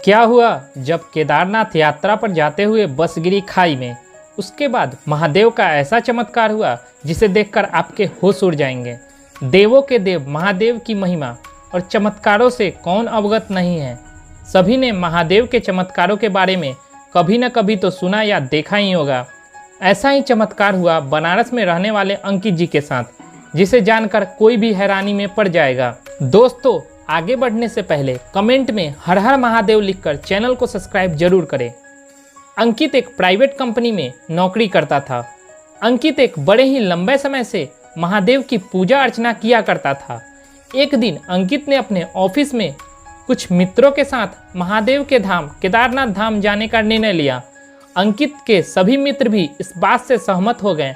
क्या हुआ जब केदारनाथ यात्रा पर जाते हुए बस गिरी खाई में। उसके बाद महादेव का ऐसा चमत्कार हुआ जिसे देखकर आपके होश उड़ जाएंगे। देवों के देव महादेव की महिमा और चमत्कारों से कौन अवगत नहीं है। सभी ने महादेव के चमत्कारों के बारे में कभी न कभी तो सुना या देखा ही होगा। ऐसा ही चमत्कार हुआ बनारस में रहने वाले अंकित जी के साथ, जिसे जानकर कोई भी हैरानी में पड़ जाएगा। दोस्तों, आगे बढ़ने से पहले कमेंट में हर हर महादेव लिखकर चैनल को सब्सक्राइब जरूर करें। अंकित एक प्राइवेट कंपनी में नौकरी करता था। अंकित एक बड़े ही लंबे समय से महादेव की पूजा अर्चना किया करता था। एक दिन अंकित ने अपने ऑफिस में कुछ मित्रों के साथ महादेव के धाम केदारनाथ धाम जाने का निर्णय लिया। अंकित के सभी मित्र भी इस बात से सहमत हो गए।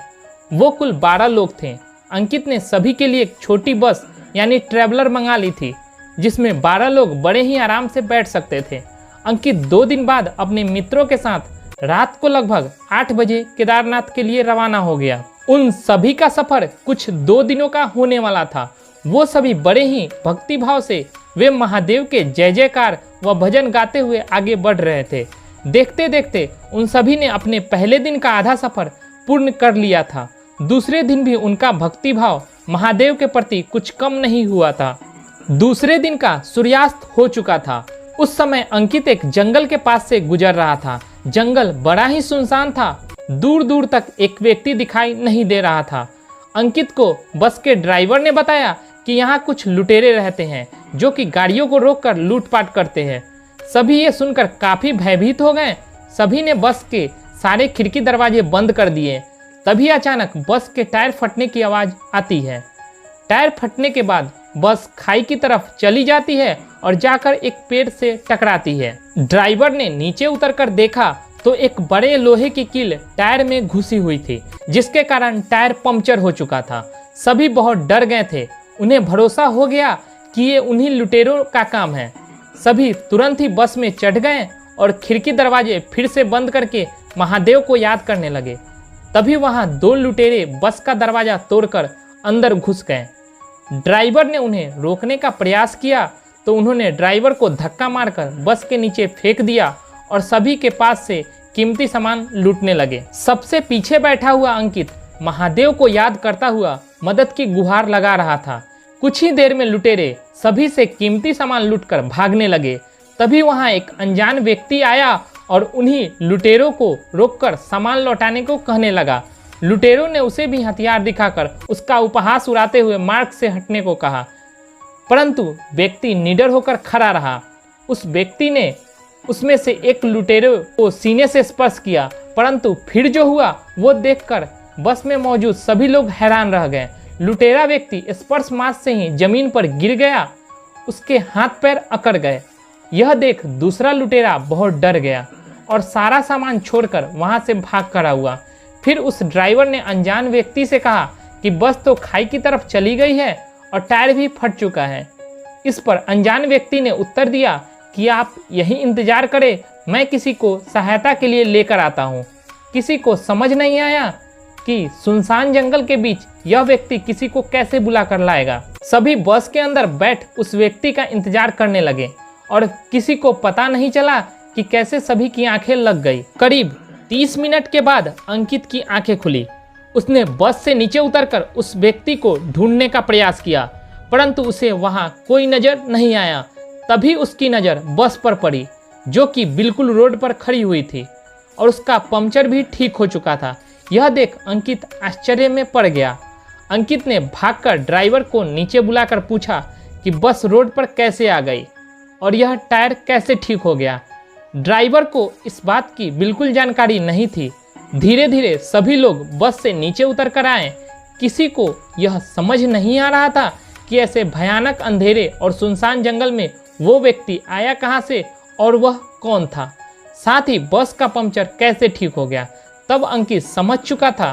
वो कुल 12 लोग थे। अंकित ने सभी के लिए एक छोटी बस यानी ट्रैवलर मंगा ली थी, जिसमें 12 लोग बड़े ही आराम से बैठ सकते थे। अंकित 2 दिन बाद अपने मित्रों के साथ रात को लगभग 8 बजे केदारनाथ के लिए रवाना हो गया। उन सभी का सफर कुछ 2 दिनों का होने वाला था। वो सभी बड़े ही भक्ति भाव से वे महादेव के जय जयकार व भजन गाते हुए आगे बढ़ रहे थे। देखते देखते उन सभी ने अपने पहले दिन का आधा सफर पूर्ण कर लिया था। दूसरे दिन भी उनका भक्ति भाव महादेव के प्रति कुछ कम नहीं हुआ था। दूसरे दिन का सूर्यास्त हो चुका था। उस समय अंकित एक जंगल के पास से गुजर रहा था। जंगल बड़ा ही सुनसान था। दूर दूर तक एक व्यक्ति दिखाई नहीं दे रहा था। अंकित को बस के ड्राइवर ने बताया कि यहाँ कुछ लुटेरे रहते हैं जो कि गाड़ियों को रोककर लूटपाट करते हैं। सभी ये सुनकर काफी भयभीत हो गए। सभी ने बस के सारे खिड़की दरवाजे बंद कर दिए। तभी अचानक बस के टायर फटने की आवाज आती है। टायर फटने के बाद बस खाई की तरफ चली जाती है और जाकर एक पेड़ से टकराती है। ड्राइवर ने नीचे उतरकर देखा तो एक बड़े लोहे की कील टायर में घुसी हुई थी, जिसके कारण टायर पंक्चर हो चुका था। सभी बहुत डर गए थे। उन्हें भरोसा हो गया कि ये उन्हीं लुटेरों का काम है। सभी तुरंत ही बस में चढ़ गए और खिड़की दरवाजे फिर से बंद करके महादेव को याद करने लगे। तभी वहां 2 लुटेरे बस का दरवाजा तोड़कर अंदर घुस गए। ड्राइवर ने उन्हें रोकने का प्रयास किया तो उन्होंने ड्राइवर को धक्का मारकर बस के नीचे फेंक दिया और सभी के पास से कीमती सामान लूटने लगे। सबसे पीछे बैठा हुआ अंकित महादेव को याद करता हुआ मदद की गुहार लगा रहा था। कुछ ही देर में लुटेरे सभी से कीमती सामान लूटकर भागने लगे। तभी वहां एक अनजान व्यक्ति आया और उन्हीं लुटेरों को रोककर सामान लौटाने को कहने लगा। लुटेरों ने उसे भी हथियार दिखाकर उसका उपहास उड़ाते हुए मार्ग से हटने को कहा, परंतु व्यक्ति निडर होकर खड़ा रहा। उस व्यक्ति ने उसमें से एक लुटेरे को सीने से स्पर्श किया, परंतु फिर जो हुआ वो देखकर बस में मौजूद सभी लोग हैरान रह गए। लुटेरा व्यक्ति स्पर्श मात्र से ही जमीन पर गिर गया। उसके हाथ पैर अकड़ गए। यह देख दूसरा लुटेरा बहुत डर गया और सारा सामान छोड़कर वहां से भाग खड़ा हुआ। फिर उस ड्राइवर ने अनजान व्यक्ति से कहा कि बस तो खाई की तरफ चली गई है और टायर भी फट चुका है। इस पर अनजान व्यक्ति ने उत्तर दिया कि आप यहीं इंतजार करें, मैं किसी को सहायता के लिए लेकर आता हूँ। किसी को समझ नहीं आया कि सुनसान जंगल के बीच यह व्यक्ति किसी को कैसे बुला कर लाएगा। सभी बस के अंदर बैठ उस व्यक्ति का इंतजार करने लगे और किसी को पता नहीं चला कि कैसे सभी की आंखें लग गई। करीब 30 मिनट के बाद अंकित की आंखें खुली। उसने बस से नीचे उतरकर उस व्यक्ति को ढूंढने का प्रयास किया, परंतु उसे वहां कोई नजर नहीं आया। तभी उसकी नज़र बस पर पड़ी, जो कि बिल्कुल रोड पर खड़ी हुई थी और उसका पंक्चर भी ठीक हो चुका था। यह देख अंकित आश्चर्य में पड़ गया। अंकित ने भागकर ड्राइवर को नीचे बुलाकर पूछा कि बस रोड पर कैसे आ गई और यह टायर कैसे ठीक हो गया। ड्राइवर को इस बात की बिल्कुल जानकारी नहीं थी। धीरे धीरे सभी लोग बस से नीचे उतर कर आए। किसी को यह समझ नहीं आ रहा था कि ऐसे भयानक अंधेरे और सुनसान जंगल में वो व्यक्ति आया कहाँ से और वह कौन था, साथ ही बस का पंक्चर कैसे ठीक हो गया। तब अंकित समझ चुका था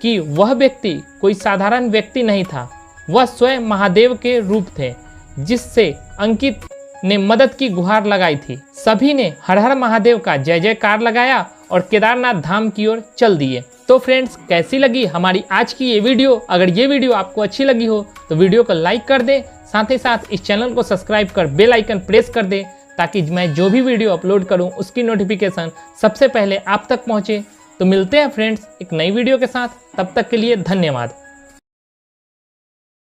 कि वह व्यक्ति कोई साधारण व्यक्ति नहीं था, वह स्वयं महादेव के रूप थे, जिससे अंकित ने मदद की गुहार लगाई थी। सभी ने हर हर महादेव का जय जयकार लगाया और केदारनाथ धाम की ओर चल दिए। तो फ्रेंड्स, कैसी लगी हमारी आज की ये वीडियो? अगर ये वीडियो आपको अच्छी लगी हो तो वीडियो को लाइक कर दें, साथ ही साथ इस चैनल को सब्सक्राइब कर बेल आइकन प्रेस कर दें ताकि मैं जो भी वीडियो अपलोड करूं उसकी नोटिफिकेशन सबसे पहले आप तक पहुंचे। तो मिलते हैं फ्रेंड्स एक नई वीडियो के साथ, तब तक के लिए धन्यवाद।